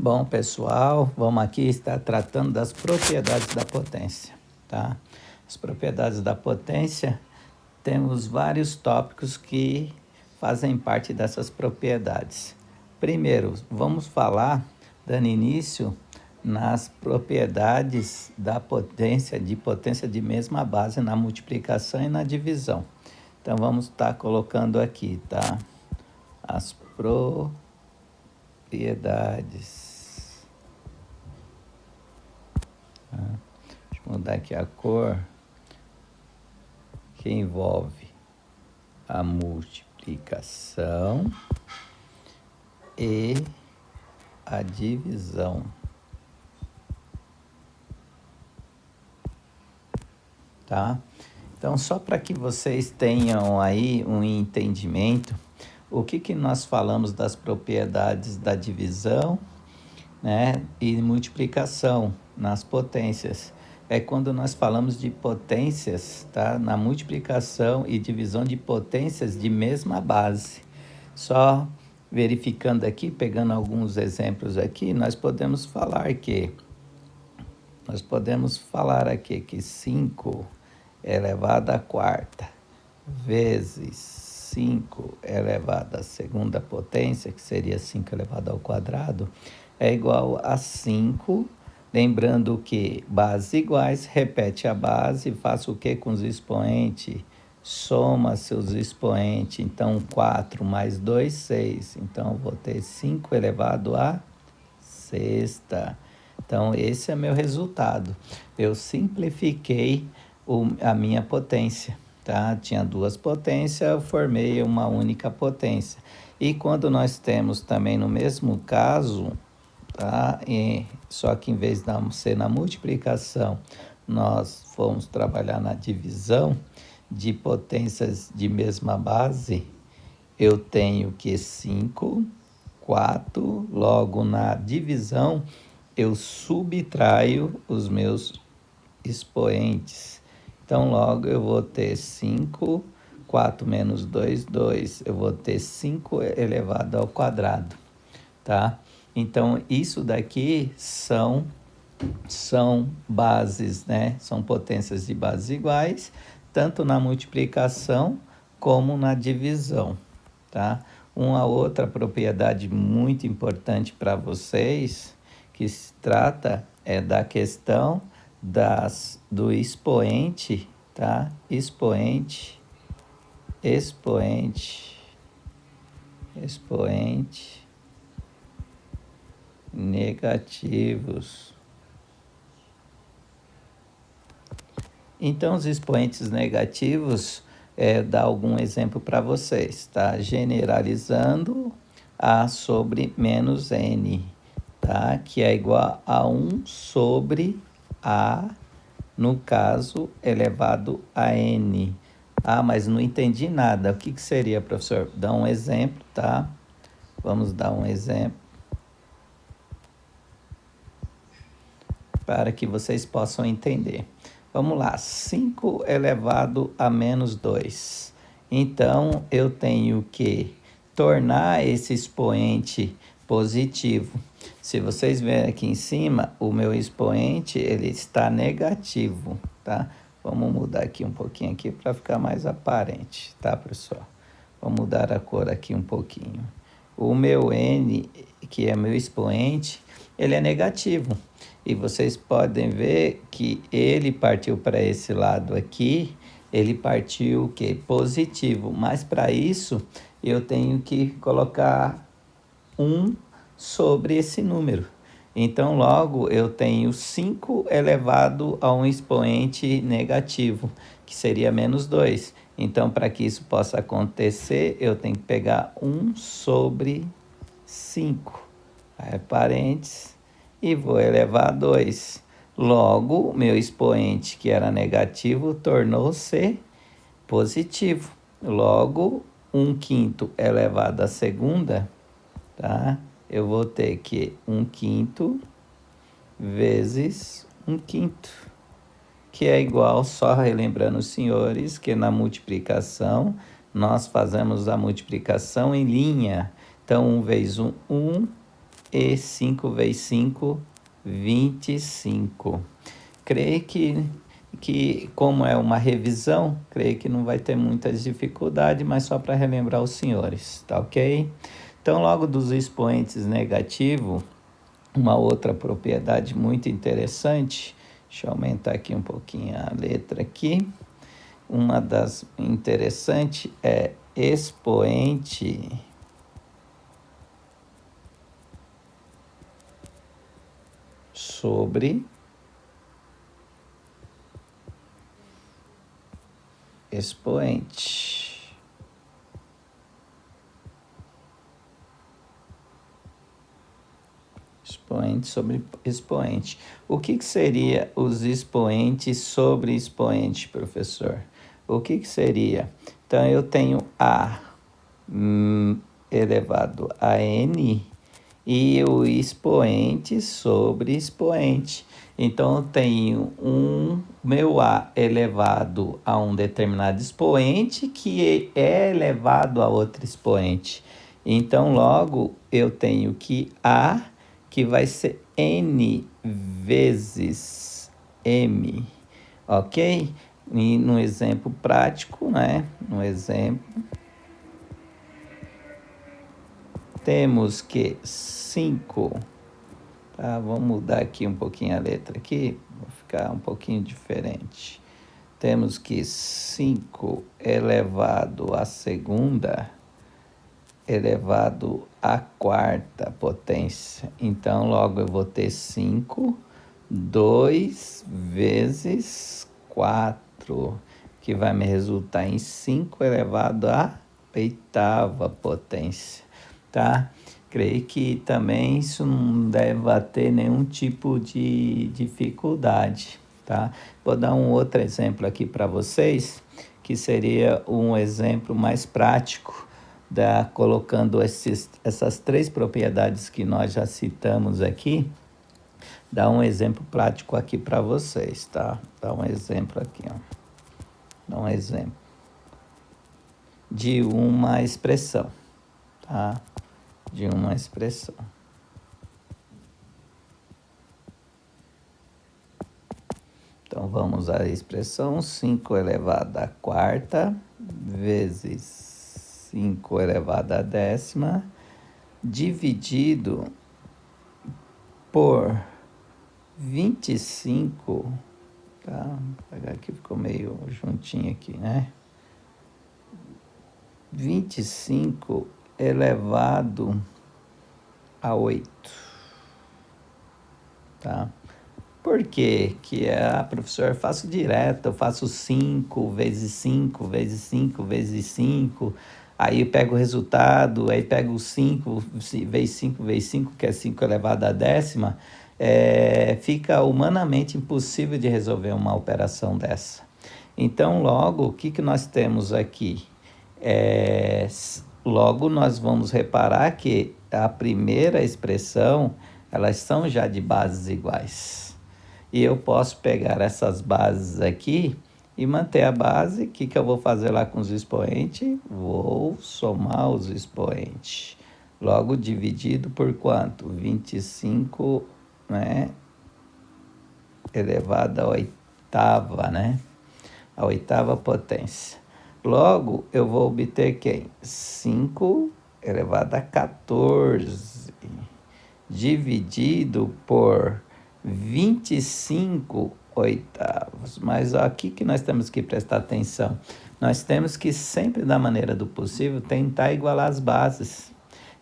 Bom, pessoal, vamos aqui estar tratando das propriedades da potência, tá? As propriedades da potência, temos vários tópicos que fazem parte dessas propriedades. Primeiro, vamos falar, dando início, nas propriedades da potência de mesma base na multiplicação e na divisão. Então, vamos estar colocando aqui, tá? As propriedades. Deixa eu mudar aqui a cor, que envolve a multiplicação e a divisão. Tá? Então, só para que vocês tenham aí um entendimento, o que nós falamos das propriedades da divisão, né, e multiplicação nas potências. É quando nós falamos de potências, tá? Na multiplicação e divisão de potências de mesma base. Só verificando aqui, pegando alguns exemplos aqui, nós podemos falar que 5 elevado à quarta vezes 5 elevado à segunda potência, que seria 5 elevado ao quadrado, é igual a 5. Lembrando que bases iguais, repete a base, faça o que com os expoentes? Soma seus expoentes. Então, 4 mais 2, 6. Então, vou ter 5 elevado à sexta. Então, esse é meu resultado. Eu simplifiquei a minha potência, tá? Tinha duas potências, eu formei uma única potência. E quando nós temos também no mesmo caso, tá? Só que em vez de ser na multiplicação, nós fomos trabalhar na divisão de potências de mesma base, eu tenho que 5, 4, logo na divisão, eu subtraio os meus expoentes. Então, logo eu vou ter 5, 4 menos 2, 2. Eu vou ter 5 elevado ao quadrado, tá? Então, isso daqui são bases, né? São potências de bases iguais, tanto na multiplicação como na divisão, tá? Uma outra propriedade muito importante para vocês, que se trata é da questão do expoente, tá? Expoente negativos. Então, os expoentes negativos, dá algum exemplo para vocês, tá? Generalizando A sobre menos N, tá? Que é igual a 1 sobre A, no caso, elevado a N. Ah, mas não entendi nada. O que seria, professor? Dá um exemplo, tá? Vamos dar um exemplo para que vocês possam entender. Vamos lá, 5 elevado a menos 2. Então, eu tenho que tornar esse expoente positivo. Se vocês verem aqui em cima, o meu expoente ele está negativo, tá? Vamos mudar aqui um pouquinho aqui para ficar mais aparente, tá, pessoal? Vamos mudar a cor aqui um pouquinho. O meu N, que é meu expoente, ele é negativo. E vocês podem ver que ele partiu para esse lado aqui, ele partiu o quê? Positivo. Mas para isso, eu tenho que colocar 1 sobre esse número. Então, logo, eu tenho 5 elevado a um expoente negativo, que seria menos 2. Então, para que isso possa acontecer, eu tenho que pegar 1 sobre 5. Aí, parênteses, e vou elevar a 2. Logo, meu expoente, que era negativo, tornou-se positivo. Logo, 1/5 elevado à segunda, tá? Eu vou ter que 1/5 vezes 1/5, que é igual, só relembrando os senhores, que na multiplicação, nós fazemos a multiplicação em linha. Então, 1 vezes 1, 1, e 5 vezes 5, 25. Creio que como é uma revisão, creio que não vai ter muitas dificuldades, mas só para relembrar os senhores, tá ok? Então, logo dos expoentes negativos, uma outra propriedade muito interessante, deixa eu aumentar aqui um pouquinho a letra aqui. Uma das interessantes é expoente sobre expoente. Expoente sobre expoente. O que seria os expoentes sobre expoente, professor? O que seria? Então, eu tenho A elevado a N e o expoente sobre expoente. Então, eu tenho meu A elevado a um determinado expoente que é elevado a outro expoente. Então, logo, eu tenho que A, que vai ser N vezes M, ok? E no exemplo prático, né? No exemplo, temos que 5, tá? Vamos mudar aqui um pouquinho a letra aqui, vai ficar um pouquinho diferente. Temos que 5 elevado à segunda elevado à quarta potência. Então, logo eu vou ter 5, 2 vezes 4, que vai me resultar em 5 elevado à oitava potência, tá? Creio que também isso não deve ter nenhum tipo de dificuldade, tá? Vou dar um outro exemplo aqui para vocês, que seria um exemplo mais prático, colocando essas três propriedades que nós já citamos aqui. Dá um exemplo prático aqui para vocês, tá? Dá um exemplo aqui, ó. Dá um exemplo de uma expressão, tá? De uma expressão. Então, vamos à expressão 5 elevado à quarta vezes 5 elevado à décima, dividido por 25, tá? Vou pegar aqui, ficou meio juntinho aqui, né? 25 elevado a 8, tá? Por quê? Professor, eu faço direto, eu faço 5 vezes 5 vezes 5 vezes 5, aí eu pego o resultado, aí pego 5 vezes 5 vezes 5, que é 5 elevado à décima, fica humanamente impossível de resolver uma operação dessa. Então, logo, o que nós temos aqui? Logo, nós vamos reparar que a primeira expressão, elas são já de bases iguais. E eu posso pegar essas bases aqui e manter a base. O que eu vou fazer lá com os expoentes? Vou somar os expoentes. Logo, dividido por quanto? 25, né? Elevado à oitava, né? A oitava potência. Logo, eu vou obter quem? 5 elevado a 14, dividido por 25 oitavos. Mas aqui que nós temos que prestar atenção. Nós temos que sempre, da maneira do possível, tentar igualar as bases.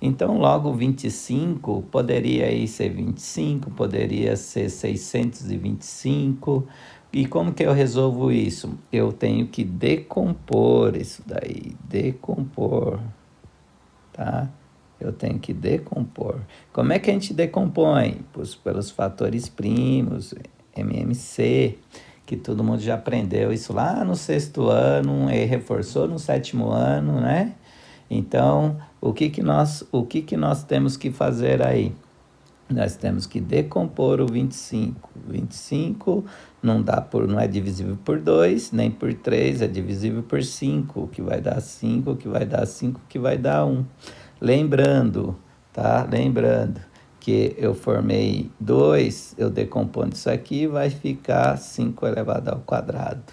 Então, logo 25 poderia aí ser 25, poderia ser 625. E como que eu resolvo isso? Eu tenho que decompor isso daí, decompor, tá? Eu tenho que decompor. Como é que a gente decompõe? Pelos fatores primos, MMC, que todo mundo já aprendeu isso lá no 6º ano e reforçou no 7º ano, né? Então, o que nós temos que fazer aí? Nós temos que decompor o 25. 25 não é divisível por 2, nem por 3, é divisível por 5, o que vai dar 5, o que vai dar 5, o que vai dar 1. Lembrando, tá? Lembrando que eu formei 2, eu decompondo isso aqui, vai ficar 5 elevado ao quadrado.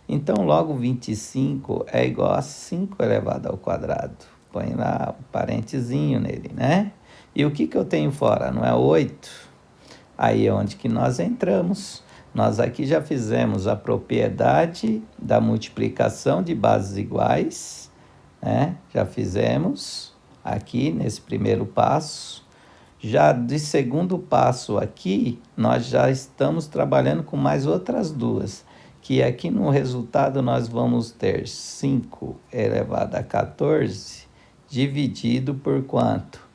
Então, logo 25 é igual a 5 elevado ao quadrado. Põe lá um parentezinho nele, né? E o que eu tenho fora? Não é 8? Aí é onde que nós entramos. Nós aqui já fizemos a propriedade da multiplicação de bases iguais, né? Já fizemos aqui nesse primeiro passo. Já de segundo passo aqui, nós já estamos trabalhando com mais outras duas, que aqui no resultado nós vamos ter 5 elevado a 14 dividido por quanto?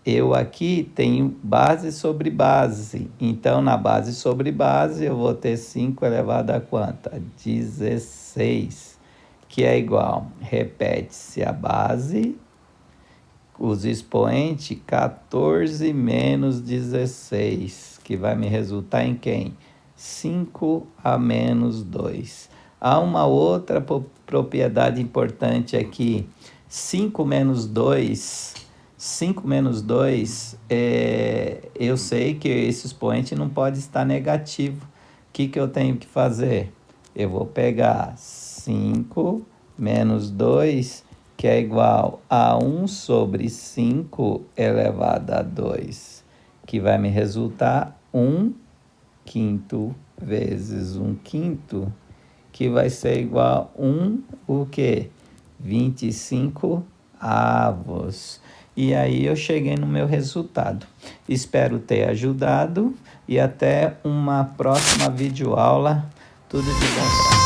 Eu aqui tenho base sobre base, então na base sobre base eu vou ter 5 elevado a quanto? A 16, que é igual, repete-se a base, os expoentes 14 menos 16, que vai me resultar em quem? 5 a menos 2. Há uma outra propriedade importante aqui, 5 menos 2... 5 menos 2, eu sei que esse expoente não pode estar negativo. O que eu tenho que fazer? Eu vou pegar 5 menos 2, que é igual a 1 sobre 5 elevado a 2, que vai me resultar 1 quinto vezes 1 quinto, que vai ser igual a 1, o quê? 25 avos. E aí eu cheguei no meu resultado. Espero ter ajudado e até uma próxima videoaula. Tudo de bom.